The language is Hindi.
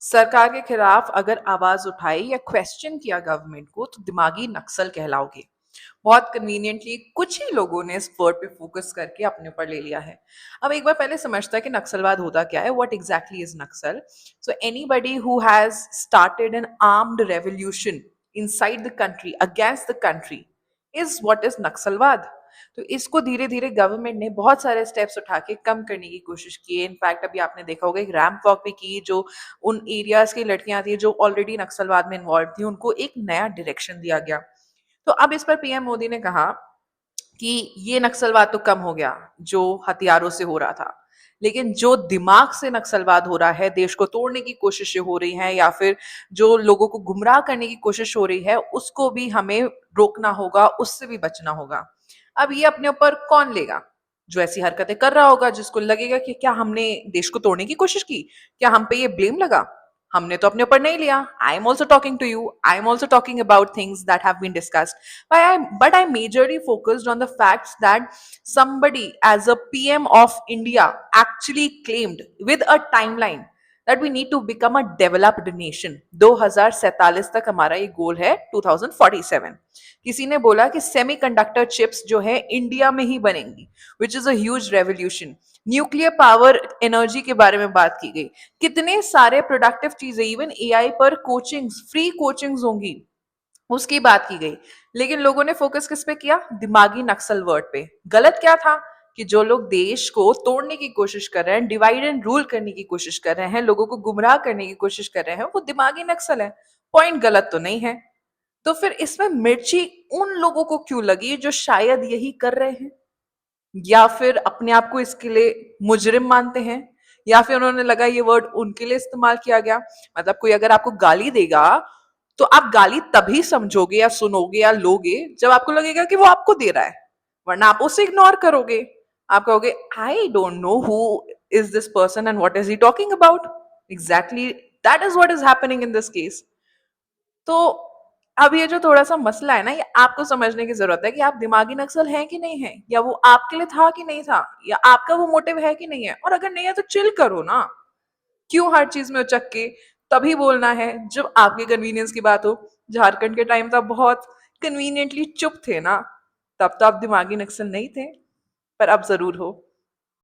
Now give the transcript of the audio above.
सरकार के खिलाफ अगर आवाज उठाई या क्वेश्चन किया गवर्नमेंट को तो दिमागी नक्सल कहलाओगे। बहुत कन्वीनियंटली कुछ ही लोगों ने इस वर्ड पे फोकस करके अपने ऊपर ले लिया है। अब एक बार पहले समझता है कि नक्सलवाद होता क्या है, what exactly is Naxal. So anybody who has started N armed revolution inside the country against the country is what is नक्सलवाद। तो इसको धीरे धीरे गवर्नमेंट ने बहुत सारे स्टेप्स उठा के कम करने की कोशिश की है। इनफैक्ट अभी आपने देखा होगा एक रैंप वॉक भी की, जो उन एरियाज की लड़कियां थी जो ऑलरेडी नक्सलवाद में इन्वॉल्व थी, उनको एक नया डायरेक्शन दिया गया। तो अब इस पर पीएम मोदी ने कहा कि ये नक्सलवाद तो कम हो गया जो हथियारों से हो रहा था, लेकिन जो दिमाग से नक्सलवाद हो रहा है, देश को तोड़ने की कोशिशें हो रही हैं या फिर जो लोगों को गुमराह करने की कोशिश हो रही है, उसको भी हमें रोकना होगा, उससे भी बचना होगा। अब ये अपने ऊपर कौन लेगा? जो ऐसी हरकतें कर रहा होगा, जिसको लगेगा कि क्या हमने देश को तोड़ने की कोशिश की, क्या हम पे ये ब्लेम लगा? हमने तो अपने ऊपर नहीं लिया। I am also talking to you, I am also talking about things that have been discussed, but I majorly focused on the facts that somebody as a PM of India actually claimed with a timeline that we need to become a developed nation। 2047 तक हमारा ये गोल है, 2047। किसी ने बोला कि सेमीकंडक्टर चिप्स जो है इंडिया में ही बनेंगी, which is a huge revolution. Nuclear power energy के बारे में बात की गई। कितने सारे प्रोडक्टिव चीजें, इवन एआई पर कोचिंग्स, फ्री कोचिंग्स होंगी, उसकी बात की गई। लेकिन लोगों ने फोकस किस पे किया? दिमागी नक्सल वर्ड पे। गलत क्या था? कि जो लोग देश को तोड़ने की कोशिश कर रहे हैं, डिवाइड एंड रूल करने की कोशिश कर रहे हैं, लोगों को गुमराह करने की कोशिश कर रहे हैं, वो दिमागी नक्सल है। पॉइंट गलत तो नहीं है। तो फिर इसमें मिर्ची उन लोगों को क्यों लगी जो शायद यही कर रहे हैं, या फिर अपने आप को इसके लिए मुजरिम मानते हैं, या फिर उन्होंने लगा ये वर्ड उनके लिए इस्तेमाल किया गया। मतलब कोई अगर आपको गाली देगा तो आप गाली तभी समझोगे या सुनोगे या लोगे जब आपको लगेगा कि वो आपको दे रहा है, वरना आप उसे इग्नोर करोगे। आप कहोगे I don't know who is this person and what is he talking about. Exactly that is what is happening in this case. तो अब ये जो थोड़ा सा मसला है ना, ये आपको समझने की जरूरत है कि आप दिमागी नक्सल हैं कि नहीं है, या वो आपके लिए था कि नहीं था, या आपका वो मोटिव है कि नहीं है। और अगर नहीं है तो चिल करो ना। क्यों हर चीज में उचक के तभी बोलना है जब आपके कन्वीनियंस की बात हो? झारखंड के टाइम तो बहुत कन्वीनियंटली चुप थे ना, तब तो आप दिमागी नक्सल नहीं थे, पर अब जरूर हो।